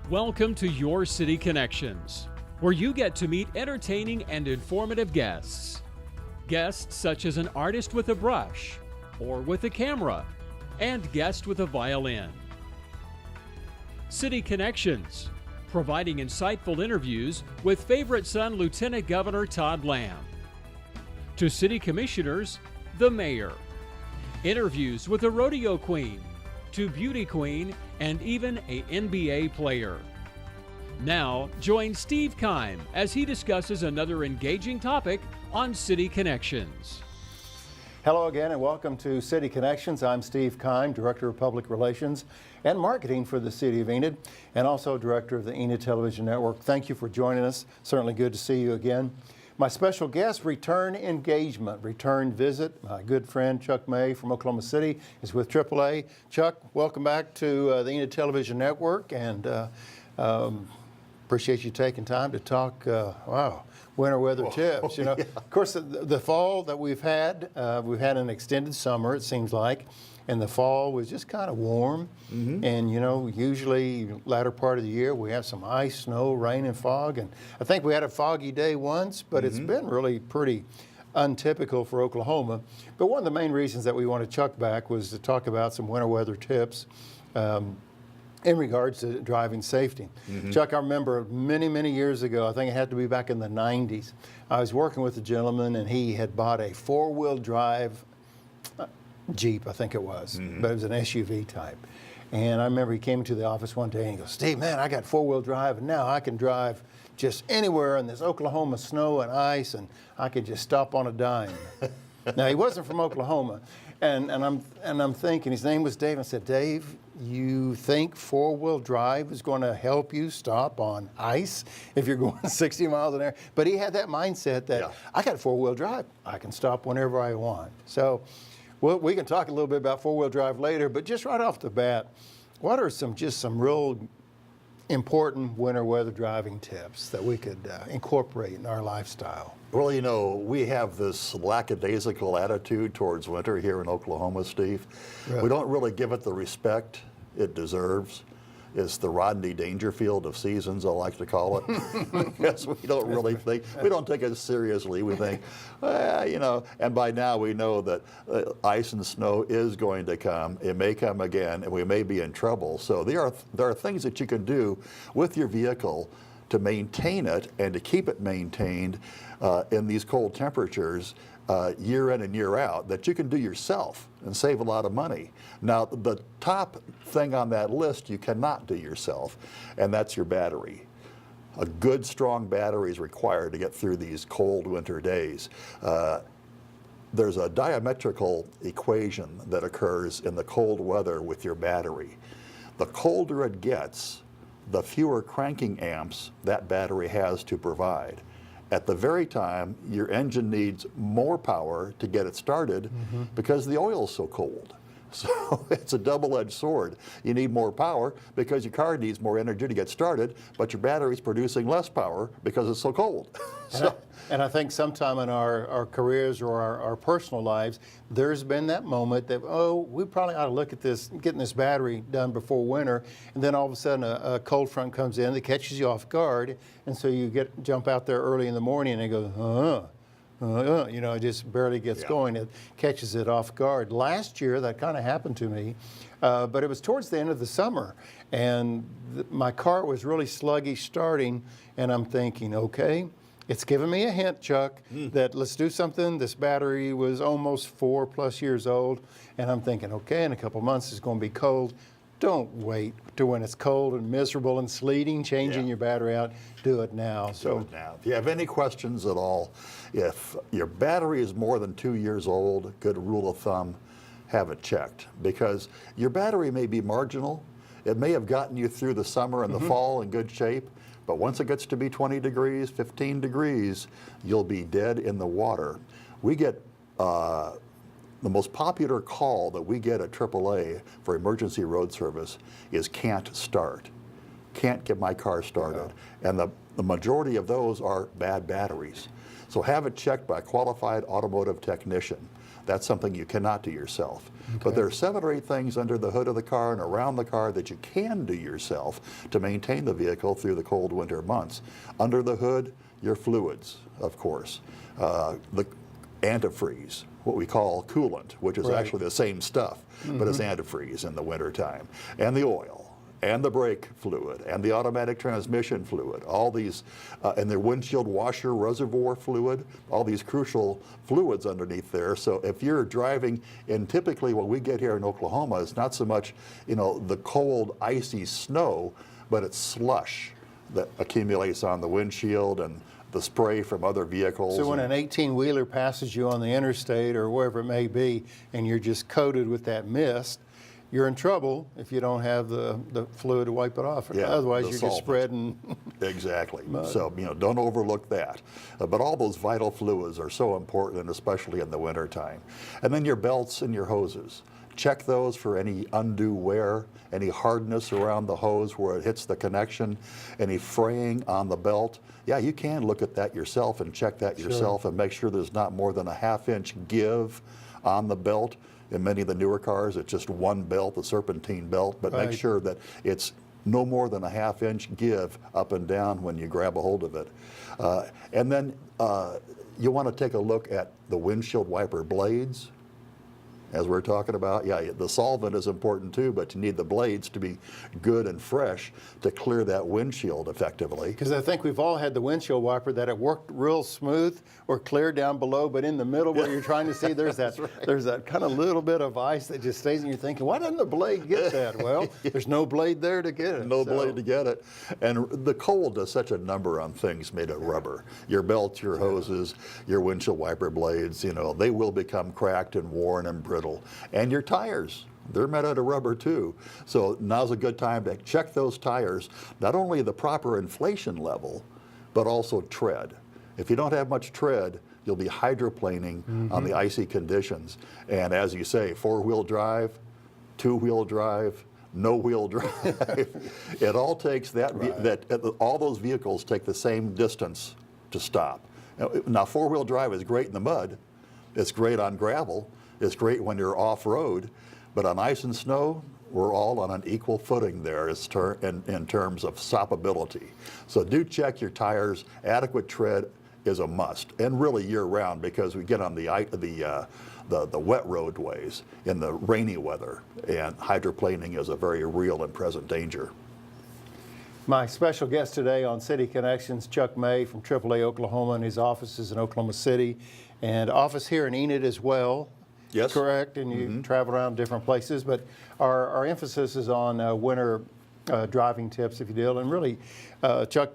Welcome to Your City Connections, where you get to meet entertaining and informative guests. Guests such as an artist with a brush or with a camera, and guests with a violin. City Connections, providing insightful interviews with favorite son Lieutenant Governor Todd Lamb. To city commissioners, the mayor. Interviews with a rodeo queen, to beauty queen, and even a NBA player. Now, join Steve Keim as he discusses another engaging topic on City Connections. Hello again and welcome to City Connections. I'm Steve Keim, Director of Public Relations and Marketing for the City of Enid, and also Director of the Enid Television Network. Thank you for joining us. Certainly good to see you again. My special guest, return engagement, return visit. My good friend Chuck May from Oklahoma City is with AAA. Chuck, welcome back to the Enid Television Network, and appreciate you taking time to talk, winter weather tips. You know, yeah. Of course, the fall that we've had an extended summer, it seems like, and the fall was just kind of warm. Mm-hmm. And, you know, usually latter part of the year, we have some ice, snow, rain, and fog. And I think we had a foggy day once, but it's been really pretty untypical for Oklahoma. But one of the main reasons that we wanted Chuck back was to talk about some winter weather tips in regards to driving safety. Mm-hmm. Chuck, I remember many years ago, I think it had to be back in the 90s, I was working with a gentleman and he had bought a four-wheel drive Jeep, I think it was, but it was an SUV type. And I remember he came to the office one day and he goes, "Steve, man, I got four-wheel drive and now I can drive just anywhere in this Oklahoma snow and ice and I could just stop on a dime." Now, he wasn't from Oklahoma. And I'm thinking, his name was Dave. I said, "Dave, you think four-wheel drive is going to help you stop on ice if you're going 60 miles an hour?" But he had that mindset that I got four-wheel drive. I can stop whenever I want. So we can talk a little bit about four-wheel drive later, but just right off the bat, what are some real important winter weather driving tips that we could incorporate in our lifestyle? Well, you know, we have this lackadaisical attitude towards winter here in Oklahoma, Steve. Really? We don't really give it the respect it deserves. It's the Rodney Dangerfield of seasons, I like to call it. Because we don't really think, we don't take it seriously. We think, you know, and by now we know that ice and snow is going to come. It may come again, and we may be in trouble. So there are things that you can do with your vehicle to maintain it and to keep it maintained in these cold temperatures year in and year out that you can do yourself and save a lot of money. Now, the top thing on that list you cannot do yourself, and that's your battery. A good, strong battery is required to get through these cold winter days. There's a diametrical equation that occurs in the cold weather with your battery. The colder it gets, the fewer cranking amps that battery has to provide. At the very time, your engine needs more power to get it started because the oil is so cold. So it's a double-edged sword. You need more power because your car needs more energy to get started, but your battery's producing less power because it's so cold. And I think sometime in our careers or our personal lives, there's been that moment that, we probably ought to look at this, getting this battery done before winter, and then all of a sudden a cold front comes in that catches you off guard, and so you jump out there early in the morning and it goes, you know, it just barely gets going. It catches it off guard. Last year, that kind of happened to me, but it was towards the end of the summer, and my car was really sluggish starting, and I'm thinking, okay, it's giving me a hint, Chuck, that let's do something. This battery was almost 4+ years old, and I'm thinking, okay, in a couple months it's going to be cold. Don't wait to when it's cold and miserable and sleeting, changing your battery out. Do it now. Do it now. If you have any questions at all, if your battery is more than 2 years old, good rule of thumb, have it checked. Because your battery may be marginal. It may have gotten you through the summer and the fall in good shape, but once it gets to be 20 degrees, 15 degrees, you'll be dead in the water. We get the most popular call that we get at AAA for emergency road service is "can't start." Can't get my car started. And the majority of those are bad batteries. So have it checked by a qualified automotive technician. That's something you cannot do yourself. Okay. But there are 7 or 8 things under the hood of the car and around the car that you can do yourself to maintain the vehicle through the cold winter months. Under the hood, your fluids, of course. The antifreeze, what we call coolant, which is actually the same stuff, but it's antifreeze in the wintertime. And the oil, and the brake fluid, and the automatic transmission fluid, all these, and the windshield washer reservoir fluid, all these crucial fluids underneath there. So if you're driving, and typically what we get here in Oklahoma is not so much, the cold, icy snow, but it's slush that accumulates on the windshield and the spray from other vehicles. So when an 18-wheeler passes you on the interstate or wherever it may be, and you're just coated with that mist, you're in trouble if you don't have the fluid to wipe it off. Yeah, otherwise, you're solvent. just spreading. Exactly. mud. So, don't overlook that. But all those vital fluids are so important, and especially in the wintertime. And then your belts and your hoses. Check those for any undue wear, any hardness around the hose where it hits the connection, any fraying on the belt. Yeah, you can look at that yourself and check that yourself and make sure there's not more than a ½ inch give on the belt. In many of the newer cars, it's just one belt, the serpentine belt, but make sure that it's no more than a ½ inch give up and down when you grab a hold of it. And then you want to take a look at the windshield wiper blades. As we're talking about, the solvent is important too, but you need the blades to be good and fresh to clear that windshield effectively. Because I think we've all had the windshield wiper that it worked real smooth or clear down below, but in the middle where you're trying to see, there's that kind of little bit of ice that just stays, and you're thinking, why doesn't the blade get that? Well, there's no blade there to get it. No blade to get it. And the cold does such a number on things made of rubber. Your belts, your hoses, your windshield wiper blades, they will become cracked and worn and brittle. And your tires, they're made out of rubber too. So now's a good time to check those tires, not only the proper inflation level, but also tread. If you don't have much tread, you'll be hydroplaning on the icy conditions. And as you say, 4-wheel drive, 2-wheel drive, no wheel drive. It all takes all those vehicles take the same distance to stop. Now 4-wheel drive is great in the mud. It's great on gravel. It's great when you're off-road, but on ice and snow, we're all on an equal footing there in terms of stoppability. So do check your tires. Adequate tread is a must, and really year-round, because we get on the wet roadways in the rainy weather, and hydroplaning is a very real and present danger. My special guest today on City Connections, Chuck May from AAA Oklahoma, and his office is in Oklahoma City, and office here in Enid as well. Yes. Correct, and you travel around different places, but our emphasis is on winter driving tips, if you will. And really, Chuck,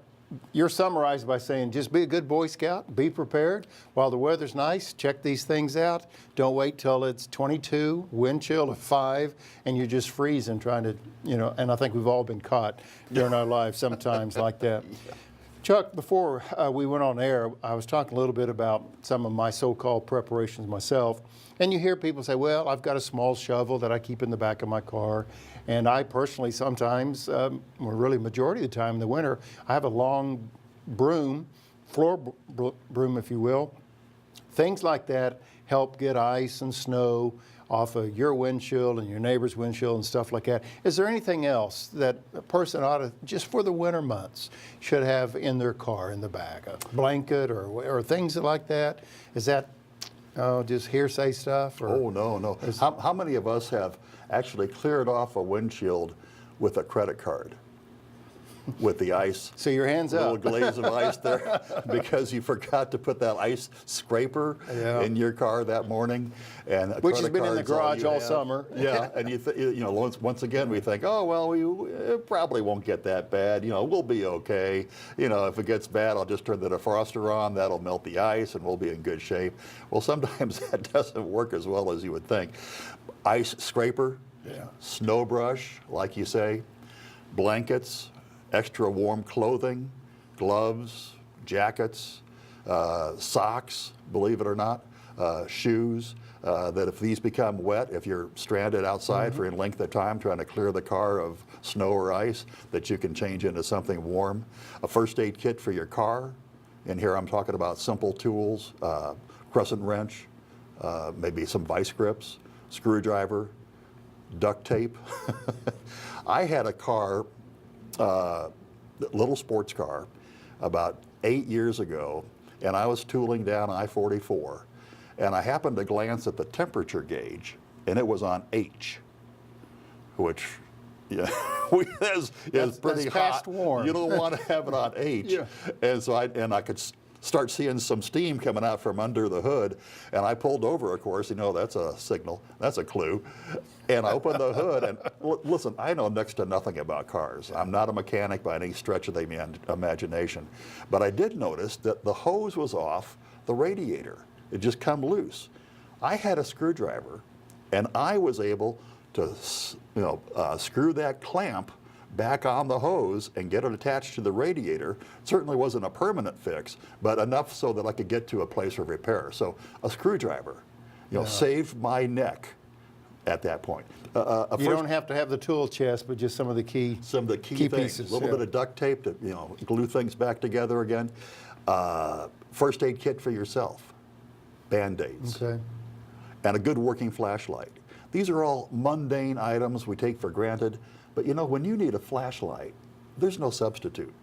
you're summarized by saying just be a good Boy Scout, be prepared. While the weather's nice, check these things out. Don't wait till it's 22, wind chill of 5, and you're just freezing trying to, and I think we've all been caught during our lives sometimes like that. Chuck, before we went on air, I was talking a little bit about some of my so-called preparations myself. And you hear people say, well, I've got a small shovel that I keep in the back of my car. And I personally sometimes, or really majority of the time in the winter, I have a long broom, floor broom, if you will. Things like that help get ice and snow off of your windshield and your neighbor's windshield and stuff like that. Is there anything else that a person ought to, just for the winter months, should have in their car in the back? A blanket or things like that? Is that just hearsay stuff? Or Oh, no. How many of us have actually cleared off a windshield with a credit card? With the ice. So your hands little up. glaze of ice there because you forgot to put that ice scraper in your car that morning. And which has been in the garage all summer. Yeah, and once again we think, oh, well, it probably won't get that bad. We'll be okay. If it gets bad, I'll just turn the defroster on. That'll melt the ice and we'll be in good shape. Well, sometimes that doesn't work as well as you would think. Ice scraper, snow brush, like you say, blankets, extra warm clothing, gloves, jackets, socks, believe it or not, shoes, that if these become wet, if you're stranded outside for any length of time trying to clear the car of snow or ice, that you can change into something warm. A first aid kit for your car, and here I'm talking about simple tools, crescent wrench, maybe some vice grips, screwdriver, duct tape. I had a car, little sports car, about 8 years ago, and I was tooling down I-44, and I happened to glance at the temperature gauge, and it was on H, which is pretty that's hot. past warm. You don't want to have it on H. Yeah. And so I could start seeing some steam coming out from under the hood, and I pulled over, of course. That's a signal, that's a clue. And I opened the hood, and listen, I know next to nothing about cars. I'm not a mechanic by any stretch of the imagination. But I did notice that the hose was off the radiator. It just come loose. I had a screwdriver, and I was able to screw that clamp back on the hose and get it attached to the radiator. Certainly wasn't a permanent fix, but enough so that I could get to a place of repair. So a screwdriver, saved my neck at that point. You don't have to have the tool chest, but just some of the key key things. pieces. A little bit of duct tape to glue things back together again. First aid kit for yourself, Band-Aids, Okay. and a good working flashlight. These are all mundane items we take for granted, but when you need a flashlight, there's no substitute.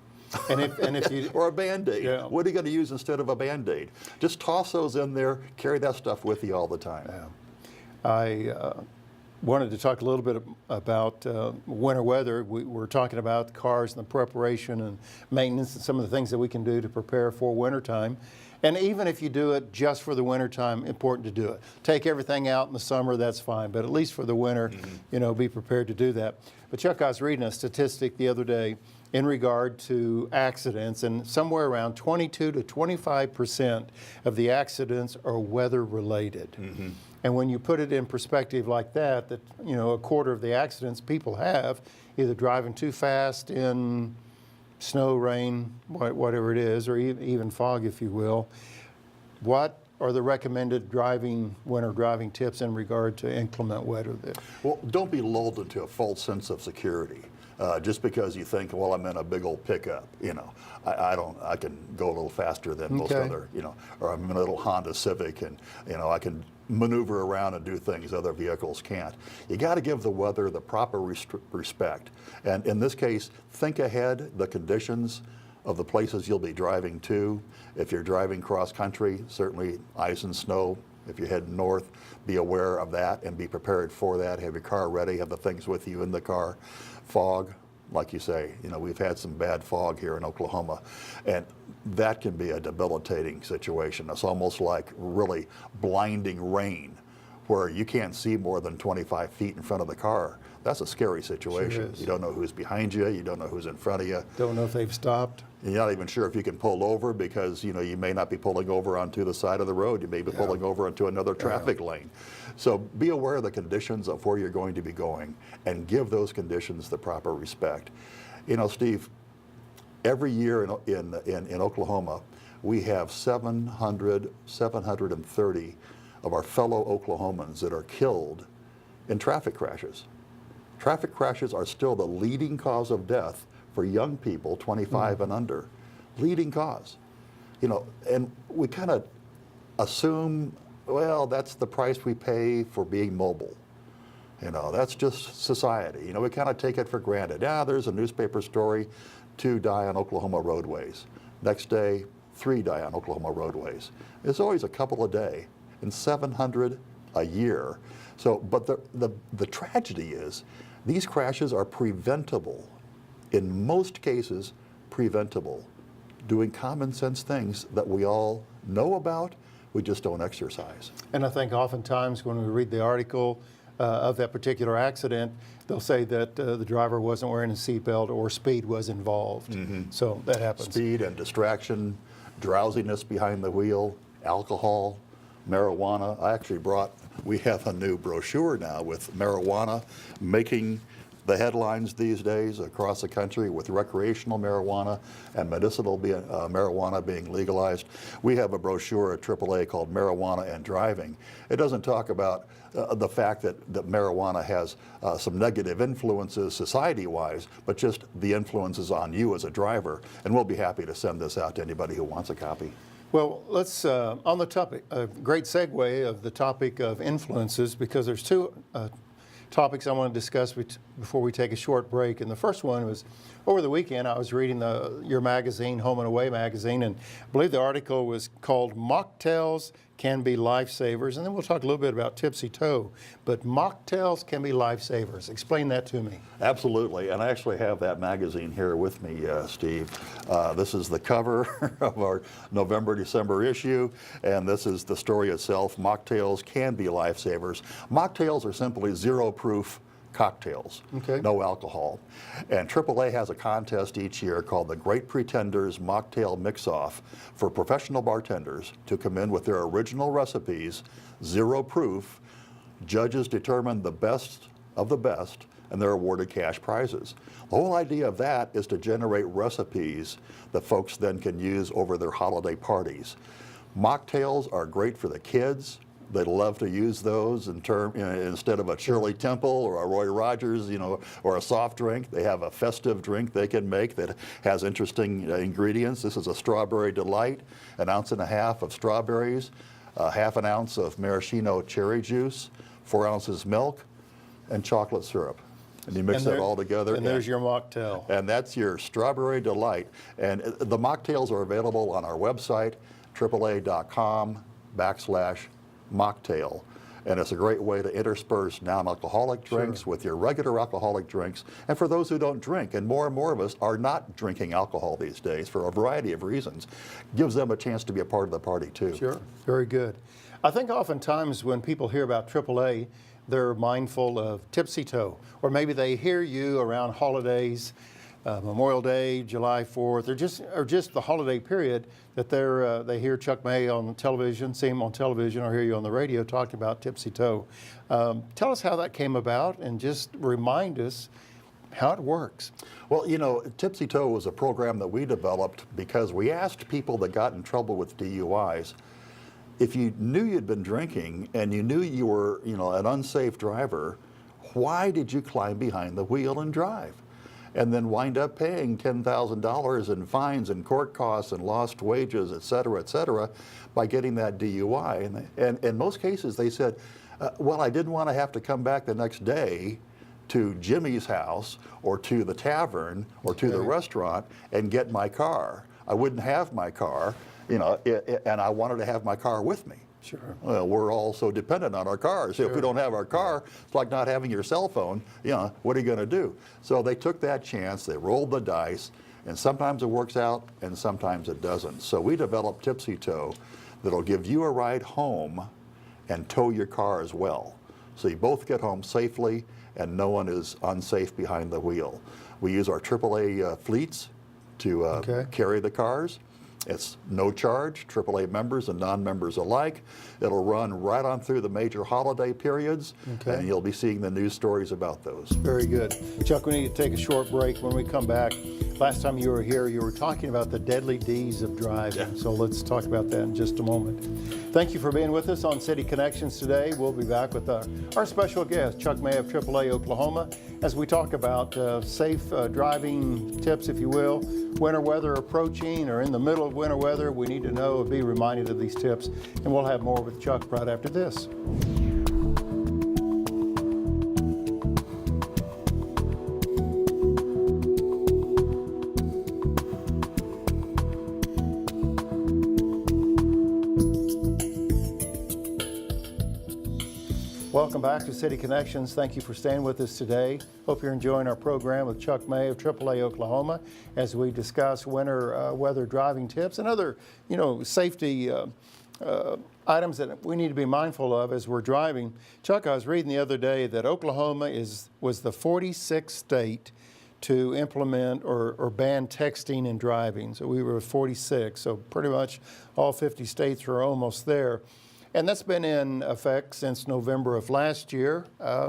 And if you Or a Band-Aid. Yeah. What are you going to use instead of a Band-Aid? Just toss those in there, carry that stuff with you all the time. I wanted to talk a little bit about winter weather. We're talking about cars and the preparation and maintenance and some of the things that we can do to prepare for wintertime. And even if you do it just for the wintertime, important to do it. Take everything out in the summer, that's fine, but at least for the winter, be prepared to do that. But Chuck, I was reading a statistic the other day in regard to accidents, and somewhere around 22 to 25% of the accidents are weather related. And when you put it in perspective like that, a quarter of the accidents people have either driving too fast in snow, rain, whatever it is, or even fog, if you will. What are the recommended winter driving tips in regard to inclement weather? Well, don't be lulled into a false sense of security. Just because you think, well, I'm in a big old pickup, I can go a little faster than most other, or I'm in a little Honda Civic, and I can maneuver around and do things other vehicles can't. You got to give the weather the proper respect, and in this case, think ahead the conditions of the places you'll be driving to. If you're driving cross country, certainly ice and snow. If you're heading north, be aware of that and be prepared for that. Have your car ready, have the things with you in the car. Fog, like you say, we've had some bad fog here in Oklahoma, and that can be a debilitating situation. It's almost like really blinding rain where you can't see more than 25 feet in front of the car. That's a scary situation. Sure is. You don't know who's behind you, you don't know who's in front of you. Don't know if they've stopped. You're not even sure if you can pull over because you may not be pulling over onto the side of the road. You may be pulling over into another traffic lane. So be aware of the conditions of where you're going to be going and give those conditions the proper respect. Steve, every year in Oklahoma, we have 730 of our fellow Oklahomans that are killed in traffic crashes. Traffic crashes are still the leading cause of death for young people 25 and under. Leading cause. And we kind of assume, well, that's the price we pay for being mobile. That's just society. We kind of take it for granted. Yeah, there's a newspaper story, 2 die on Oklahoma roadways. Next day, 3 die on Oklahoma roadways. It's always a couple a day and 700 a year. So, but the tragedy is these crashes are preventable. In most cases, preventable. Doing common sense things that we all know about, we just don't exercise. And I think oftentimes when we read the article of that particular accident, they'll say that the driver wasn't wearing a seatbelt or speed was involved. So that happens. Speed and distraction, drowsiness behind the wheel, alcohol, marijuana. We have a new brochure now with marijuana making the headlines these days across the country with recreational marijuana and medicinal marijuana being legalized. We have a brochure at AAA called Marijuana and Driving. It doesn't talk about the fact that marijuana has some negative influences society-wise, but just the influences on you as a driver. And we'll be happy to send this out to anybody who wants a copy. Well, let's, on the topic, a great segue of the topic of influences, because there's two topics I want to discuss before we take a short break. And the first one was, over the weekend, I was reading your magazine, Home and Away magazine, and I believe the article was called Mocktails Can Be Lifesavers. And then we'll talk a little bit about Tipsy Toe. But mocktails can be lifesavers. Explain that to me. Absolutely, and I actually have that magazine here with me, Steve. This is the cover of our November-December issue, and this is the story itself. Mocktails can be lifesavers. Mocktails are simply zero-proof cocktails, no alcohol. And AAA has a contest each year called the Great Pretenders Mocktail Mix-Off for professional bartenders to come in with their original recipes, zero proof. Judges determine the best of the best, and they're awarded cash prizes. The whole idea of that is to generate recipes that folks then can use over their holiday parties. Mocktails are great for the kids. They love to use those instead of a Shirley Temple or a Roy Rogers, or a soft drink. They have a festive drink they can make that has interesting ingredients. This is a Strawberry Delight, 1.5 ounces of strawberries, 1/2 ounce of maraschino cherry juice, 4 ounces milk, and chocolate syrup. And you mix that all together. And there's your mocktail. And that's your Strawberry Delight. And the mocktails are available on our website, AAA.com/mocktail. And it's a great way to intersperse non-alcoholic drinks with your regular alcoholic drinks. And for those who don't drink, and more of us are not drinking alcohol these days for a variety of reasons, gives them a chance to be a part of the party too. Sure, very good. I think oftentimes when people hear about AAA, they're mindful of Tipsy Toe, or maybe they hear you around holidays, Memorial Day, July 4th, or just the holiday period that they hear Chuck May on television, see him on television, or hear you on the radio talking about Tipsy Toe. Tell us how that came about, and just remind us how it works. Well, Tipsy Toe was a program that we developed because we asked people that got in trouble with DUIs, if you knew you'd been drinking and you knew you were, an unsafe driver, why did you climb behind the wheel and drive? And then wind up paying $10,000 in fines and court costs and lost wages, et cetera, by getting that DUI. And in most cases, they said, well, I didn't want to have to come back the next day to Jimmy's house or to the tavern or to the restaurant and get my car. I wouldn't have my car, and I wanted to have my car with me. Sure. Well, we're all so dependent on our cars. Sure. If we don't have our car, it's like not having your cell phone. What are you going to do? So they took that chance, they rolled the dice, and sometimes it works out and sometimes it doesn't. So we developed Tipsy Toe that'll give you a ride home and tow your car as well. So you both get home safely and no one is unsafe behind the wheel. We use our AAA fleets to carry the cars. It's no charge, AAA members and non-members alike. It'll run right on through the major holiday periods, and you'll be seeing the news stories about those. Very good. Chuck, we need to take a short break. When we come back, last time you were here, you were talking about the deadly D's of driving. So let's talk about that in just a moment. Thank you for being with us on City Connections today. We'll be back with our special guest, Chuck May of AAA Oklahoma, as we talk about safe driving tips, if you will. Winter weather approaching, or in the middle of winter weather, we need to know, be reminded of these tips. And we'll have more with Chuck right after this. Welcome back to City Connections. Thank you for staying with us today. Hope you're enjoying our program with Chuck May of AAA Oklahoma as we discuss winter weather driving tips and other, safety items that we need to be mindful of as we're driving. Chuck, I was reading the other day that Oklahoma was the 46th state to implement or ban texting and driving. So we were 46, so pretty much all 50 states are almost there. And that's been in effect since November of last year.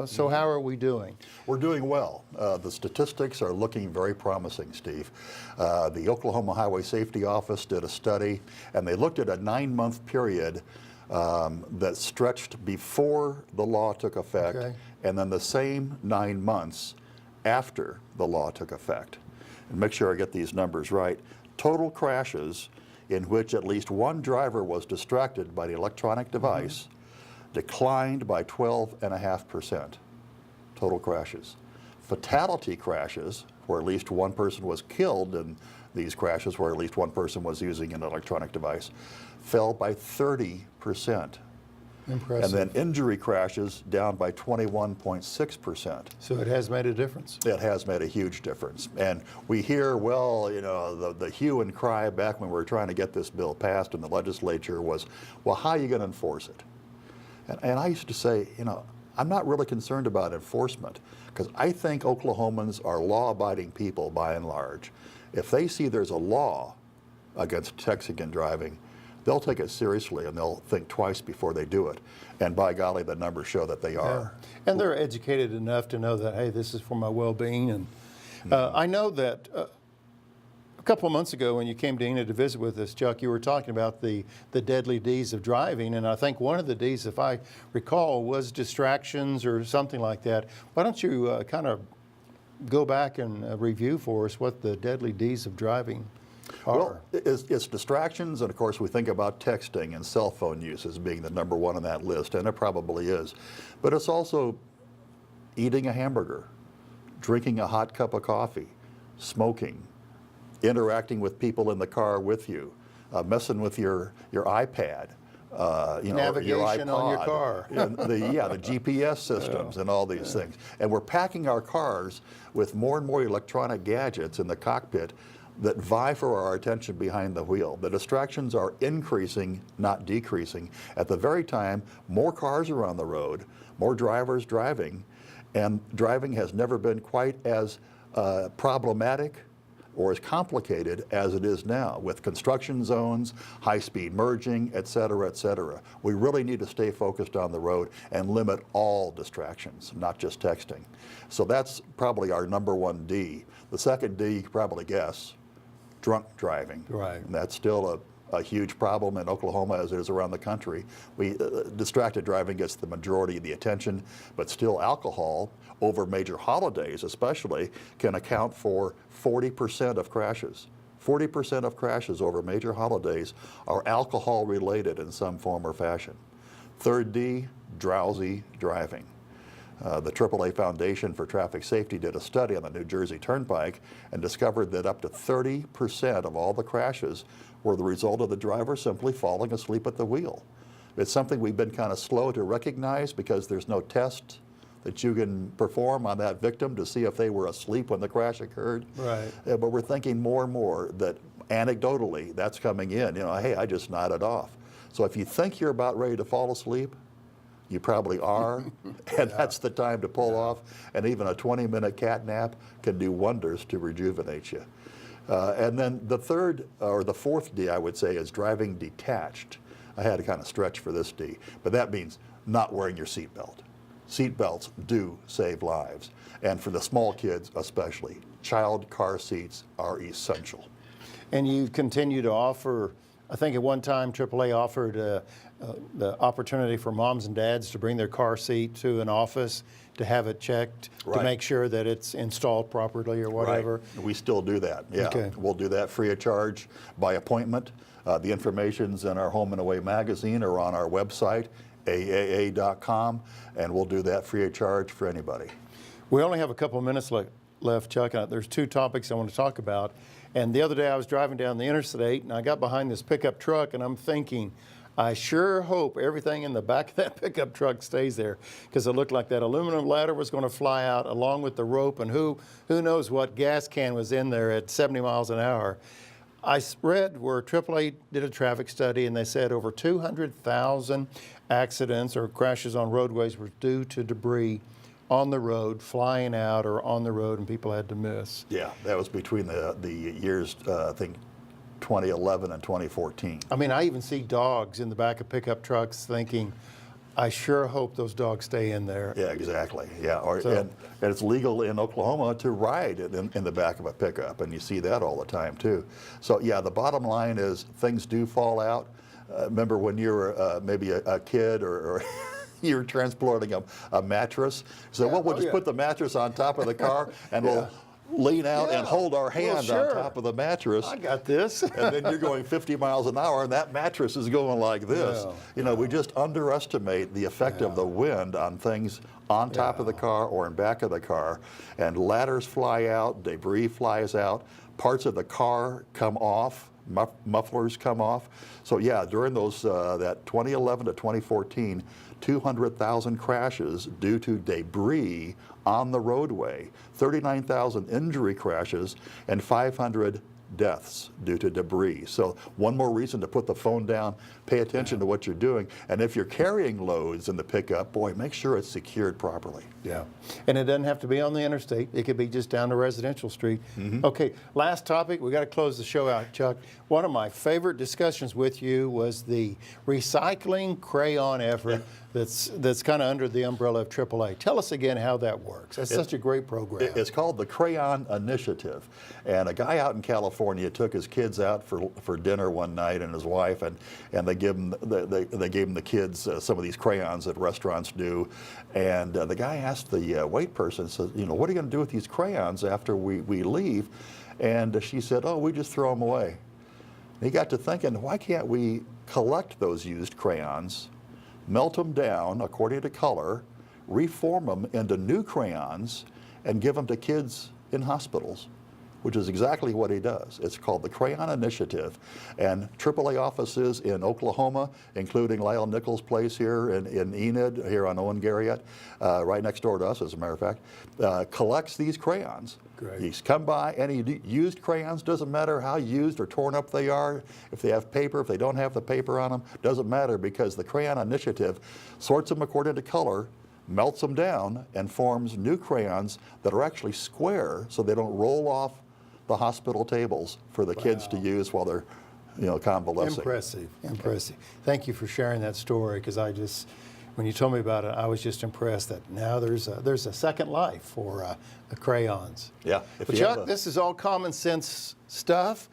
So how are we doing? We're doing well. The statistics are looking very promising, Steve. The Oklahoma Highway Safety Office did a study, and they looked at a 9-month period that stretched before the law took effect, and then the same 9 months after the law took effect. And make sure I get these numbers right. Total crashes in which at least one driver was distracted by the electronic device declined by 12.5%. Total crashes. Fatality crashes, where at least one person was killed in these crashes, where at least one person was using an electronic device, fell by 30%. Impressive. And then injury crashes down by 21.6%. So it has made a difference. It has made a huge difference. And we hear, well, you know, the hue and cry back when we were trying to get this bill passed in the legislature was, well, how are you going to enforce it? And I used to say, you know, I'm not really concerned about enforcement, because I think Oklahomans are law-abiding people by and large. If they see there's a law against texting and driving, they'll take it seriously and they'll think twice before they do it. And by golly, the numbers show that they are. Yeah. And they're educated enough to know that, hey, this is for my well-being. And I know that a couple of months ago when you came to Enid to visit with us, Chuck, you were talking about the deadly D's of driving. And I think one of the D's, if I recall, was distractions or something like that. Why don't you kind of go back and review for us what the deadly D's of driving are? Well, it's distractions, and of course we think about texting and cell phone use as being the number one on that list, and it probably is. But it's also eating a hamburger, drinking a hot cup of coffee, smoking, interacting with people in the car with you, messing with your iPad, you know, navigation your iPod, on your car. the GPS systems and all these things. And we're packing our cars with more and more electronic gadgets in the cockpit that vie for our attention behind the wheel. The distractions are increasing, not decreasing. At the very time, more cars are on the road, more drivers driving, and driving has never been quite as problematic or as complicated as it is now, with construction zones, high-speed merging, et cetera, et cetera. We really need to stay focused on the road and limit all distractions, not just texting. So that's probably our number one D. The second D, you can probably guess, drunk driving. Right. And that's still a huge problem in Oklahoma as it is around the country. Distracted driving gets the majority of the attention, but still alcohol over major holidays especially can account for 40% of crashes. 40% of crashes over major holidays are alcohol related in some form or fashion. Third D, drowsy driving. The AAA Foundation for Traffic Safety did a study on the New Jersey Turnpike and discovered that up to 30% of all the crashes were the result of the driver simply falling asleep at the wheel. It's something we've been kind of slow to recognize because there's no test that you can perform on that victim to see if they were asleep when the crash occurred. Right. But we're thinking more and more that anecdotally that's coming in. You know, hey, I just nodded off. So if you think you're about ready to fall asleep, you probably are, and that's the time to pull off. And even a 20-minute cat nap can do wonders to rejuvenate you. And then the third, or the fourth D, I would say, is driving detached. I had to kind of stretch for this D, but that means not wearing your seatbelt. Seatbelts do save lives, and for the small kids especially, child car seats are essential. And you continue to offer, I think at one time AAA offered the opportunity for moms and dads to bring their car seat to an office to have it checked to make sure that it's installed properly or whatever. Right. We still do that, yeah. Okay. We'll do that free of charge by appointment. The information's in our Home and Away magazine or on our website, aaa.com, and we'll do that free of charge for anybody. We only have a couple of minutes left, Chuck, and there's two topics I want to talk about. And the other day I was driving down the interstate and I got behind this pickup truck and I'm thinking, I sure hope everything in the back of that pickup truck stays there, because it looked like that aluminum ladder was going to fly out along with the rope, and who knows what gas can was in there at 70 miles an hour. I read where AAA did a traffic study and they said over 200,000 accidents or crashes on roadways were due to debris on the road, flying out or on the road, and people had to miss. Yeah, that was between the years, I think, 2011 and 2014. I mean, I even see dogs in the back of pickup trucks thinking, I sure hope those dogs stay in there. Yeah, exactly. Yeah, So- and it's legal in Oklahoma to ride in the back of a pickup, and you see that all the time too. So yeah, the bottom line is things do fall out. Remember when you were maybe a kid or you were transporting a mattress? So well, we'll just put the mattress on top of the car and lean out and Yeah. hold our Well, hand sure. on top of the mattress. I got this. And then you're going 50 miles an hour, and that mattress is going like this. No, you know, we just underestimate the effect of the wind on things on top of the car or in back of the car. And ladders fly out, debris flies out, parts of the car come off, mufflers come off. So yeah, during those that 2011 to 2014, 200,000 crashes due to debris on the roadway, 39,000 injury crashes, and 500 deaths due to debris. So one more reason to put the phone down, pay attention to what you're doing, and if you're carrying loads in the pickup, boy, make sure it's secured properly. Yeah, and it doesn't have to be on the interstate. It could be just down the residential street. Okay, last topic. We got to close the show out, Chuck. One of my favorite discussions with you was the recycling crayon effort that's kind of under the umbrella of AAA. Tell us again how that works. That's such a great program. It's called the Crayon Initiative, and a guy out in California took his kids out for dinner one night, and his wife, and they gave him the kids some of these crayons that restaurants do, and the guy asked the wait person, says, you know, what are you going to do with these crayons after we leave? And she said, oh, we just throw them away. And he got to thinking, why can't we collect those used crayons, melt them down according to color, reform them into new crayons, and give them to kids in hospitals, which is exactly what he does. It's called the Crayon Initiative, and AAA offices in Oklahoma, including Lyle Nichols' place here in Enid, here on Owen Garriott, right next door to us, as a matter of fact, collects these crayons. Great. He's come by, any used crayons, doesn't matter how used or torn up they are, if they have paper, if they don't have the paper on them, doesn't matter, because the Crayon Initiative sorts them according to color, melts them down, and forms new crayons that are actually square so they don't roll off the hospital tables for the kids to use while they're, you know, convalescing. Impressive, impressive. Thank you for sharing that story, because when you told me about it, I was just impressed that now there's a second life for the crayons. Yeah. But Chuck, this is all common sense stuff,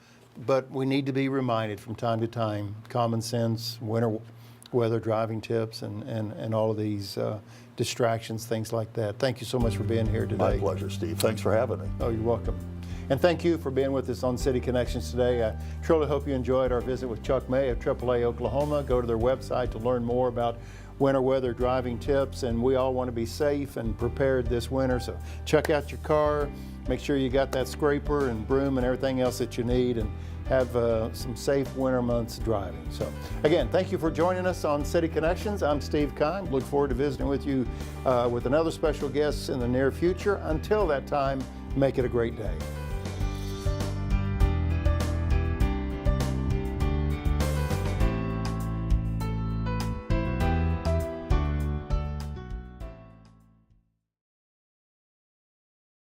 but we need to be reminded from time to time, common sense, winter weather driving tips, and all of these distractions, things like that. Thank you so much for being here today. My pleasure, Steve. Thanks for having me. Oh, you're welcome. And thank you for being with us on City Connections today. I truly hope you enjoyed our visit with Chuck May of AAA Oklahoma. Go to their website to learn more about winter weather driving tips, and we all want to be safe and prepared this winter. So check out your car, make sure you got that scraper and broom and everything else that you need, and have some safe winter months driving. So again, thank you for joining us on City Connections. I'm Steve Kime. Look forward to visiting with you with another special guest in the near future. Until that time, make it a great day.